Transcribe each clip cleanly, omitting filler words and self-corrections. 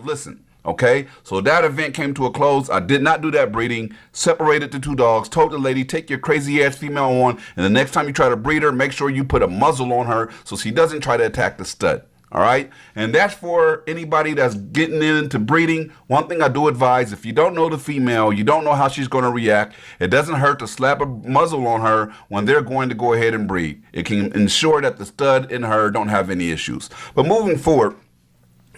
Listen, okay? So that event came to a close. I did not do that breeding, separated the two dogs, told the lady, take your crazy ass female on, and the next time you try to breed her, make sure you put a muzzle on her so she doesn't try to attack the stud. All right? And that's for anybody that's getting into breeding. One thing I do advise, if you don't know the female, you don't know how she's going to react, it doesn't hurt to slap a muzzle on her when they're going to go ahead and breed. It can ensure that the stud and her don't have any issues. But moving forward,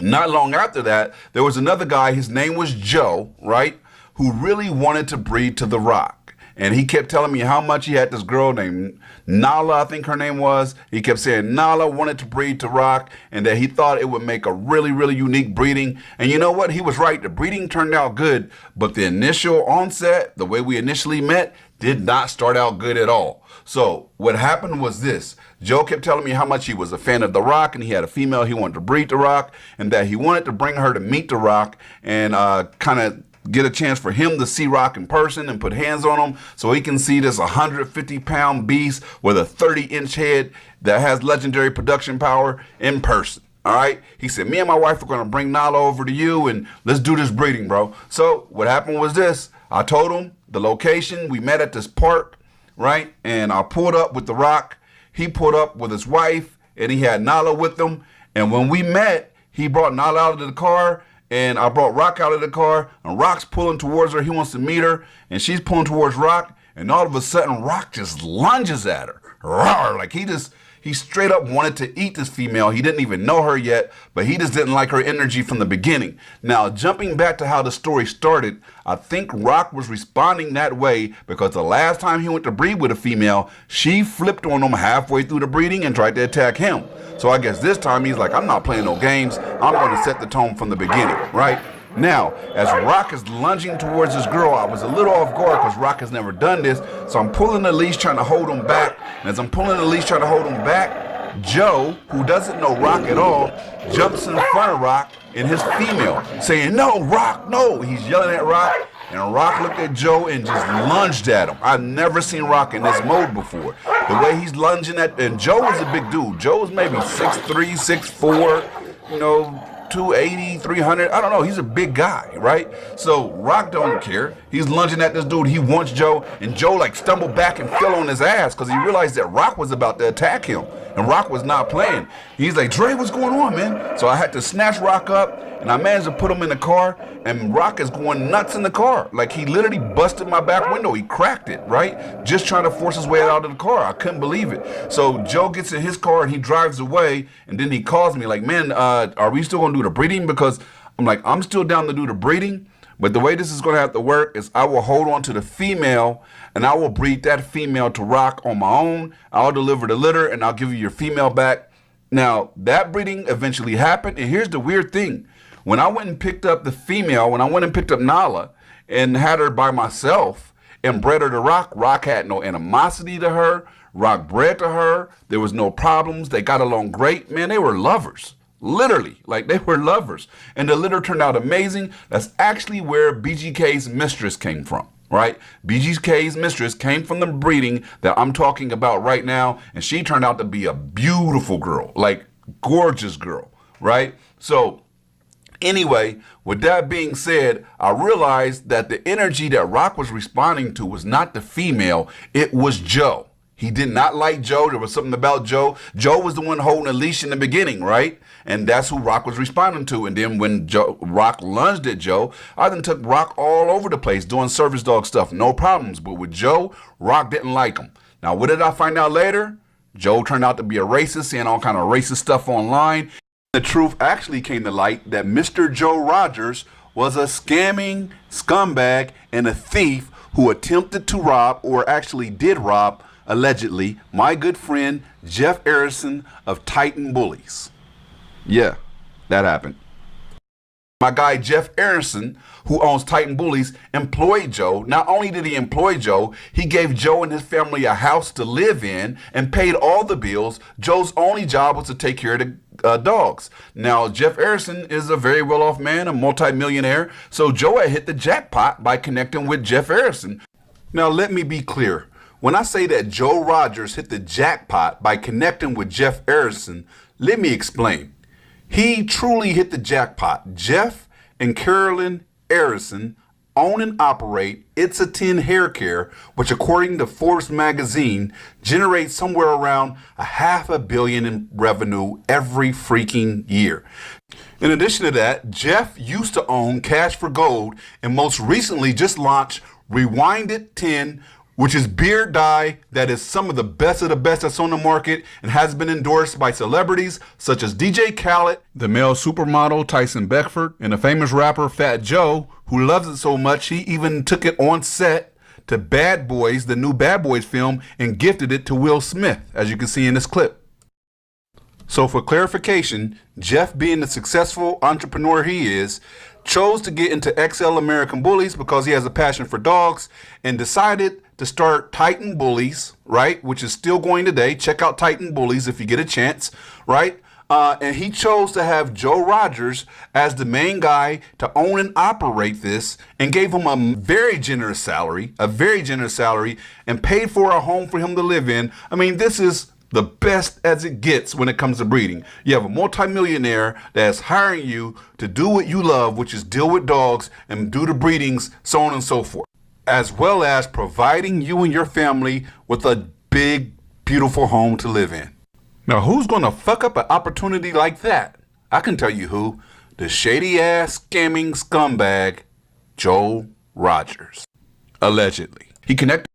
not long after that, there was another guy, his name was Joe, right, who really wanted to breed to the Rock. And he kept telling me how much he had this girl named Nala, I think her name was. He kept saying Nala wanted to breed to Rock and that he thought it would make a really, really unique breeding. And you know what? He was right. The breeding turned out good, but the initial onset, the way we initially met, did not start out good at all. So what happened was this. Joe kept telling me how much he was a fan of The Rock and he had a female he wanted to breed The Rock and that he wanted to bring her to meet The Rock and kind of get a chance for him to see Rock in person and put hands on him so he can see this 150-pound beast with a 30-inch head that has legendary production power in person. All right. He said, me and my wife are going to bring Nala over to you and let's do this breeding, bro. So what happened was this. I told him the location. We met at this park, right? And I pulled up with The Rock. He pulled up with his wife and he had Nala with him. And when we met, he brought Nala out of the car and I brought Rock out of the car and Rock's pulling towards her. He wants to meet her and she's pulling towards Rock. And all of a sudden, Rock just lunges at her. Rawr, like he straight up wanted to eat this female. He didn't even know her yet, but he just didn't like her energy from the beginning. Now, jumping back to how the story started, I think Rock was responding that way because the last time he went to breed with a female, she flipped on him halfway through the breeding and tried to attack him. So I guess this time he's like, I'm not playing no games. I'm going to set the tone from the beginning, right? Now, as Rock is lunging towards this girl, I was a little off guard because Rock has never done this. So I'm pulling the leash trying to hold him back. And as I'm pulling the leash trying to hold him back, Joe, who doesn't know Rock at all, jumps in front of Rock and his female, saying, no, Rock, no. He's yelling at Rock. And Rock looked at Joe and just lunged at him. I've never seen Rock in this mode before. The way he's lunging at, and Joe is a big dude. Joe is maybe 6'3", 6'4", you know, 280, 300. I don't know. He's a big guy, right? So Rock don't care. He's lunging at this dude. He wants Joe. And Joe like stumbled back and fell on his ass because he realized that Rock was about to attack him. And Rock was not playing. He's like, Dre, what's going on, man? So I had to snatch Rock up and I managed to put him in the car. And Rock is going nuts in the car. Like he literally busted my back window. He cracked it, right? Just trying to force his way out of the car. I couldn't believe it. So Joe gets in his car and he drives away. And then he calls me like, man, are we still going to do the breeding? Because I'm like, I'm still down to do the breeding. But the way this is going to have to work is I will hold on to the female and I will breed that female to Rock on my own. I'll deliver the litter and I'll give you your female back. Now, that breeding eventually happened. And here's the weird thing. When I went and picked up the female, when I went and picked up Nala and had her by myself and bred her to Rock, Rock had no animosity to her. Rock bred to her. There was no problems. They got along great. Man, they were lovers. Literally, like they were lovers. And the litter turned out amazing. That's actually where BGK's mistress came from, right? BGK's mistress came from the breeding that I'm talking about right now. And she turned out to be a beautiful girl, like gorgeous girl, right? So anyway, with that being said, I realized that the energy that Rock was responding to was not the female, it was Joe. He did not like Joe. There was something about Joe. Joe was the one holding a leash in the beginning, right? And that's who Rock was responding to. And then when Rock lunged at Joe, I then took Rock all over the place doing service dog stuff. No problems. But with Joe, Rock didn't like him. Now, what did I find out later? Joe turned out to be a racist, saying all kind of racist stuff online. The truth actually came to light that Mr. Joe Rogers was a scamming scumbag and a thief who attempted to rob, or actually did rob, allegedly, my good friend Jeff Harrison of Titan Bullies. Yeah, that happened. My guy Jeff Harrison, who owns Titan Bullies, employed Joe. Not only did he employ Joe, he gave Joe and his family a house to live in and paid all the bills. Joe's only job was to take care of the dogs. Now, Jeff Harrison is a very well-off man, a multi-millionaire. So Joe had hit the jackpot by connecting with Jeff Harrison. Now, let me be clear. When I say that Joe Rogers hit the jackpot by connecting with Jeff Harrison, let me explain. He truly hit the jackpot. Jeff and Carolyn Arison own and operate It's a 10 Hair Care, which according to Forbes magazine generates somewhere around $500 million in revenue every freaking year. In addition to that, Jeff used to own Cash for Gold and most recently just launched Rewinded 10, which is beard dye that is some of the best that's on the market and has been endorsed by celebrities such as DJ Khaled, the male supermodel Tyson Beckford, and the famous rapper Fat Joe, who loves it so much he even took it on set to Bad Boys, the new Bad Boys film, and gifted it to Will Smith, as you can see in this clip. So for clarification, Jeff, being the successful entrepreneur he is, chose to get into XL American Bullies because he has a passion for dogs and decided to start Titan Bullies, right? Which is still going today. Check out Titan Bullies if you get a chance, right? And he chose to have Joe Rogers as the main guy to own and operate this and gave him a very generous salary, and paid for a home for him to live in. I mean, this is the best as it gets when it comes to breeding. You have a multimillionaire that's hiring you to do what you love, which is deal with dogs and do the breedings, so on and so forth, as well as providing you and your family with a big, beautiful home to live in. Now, who's going to fuck up an opportunity like that? I can tell you who. The shady-ass scamming scumbag, Joe Rogers. Allegedly. He connected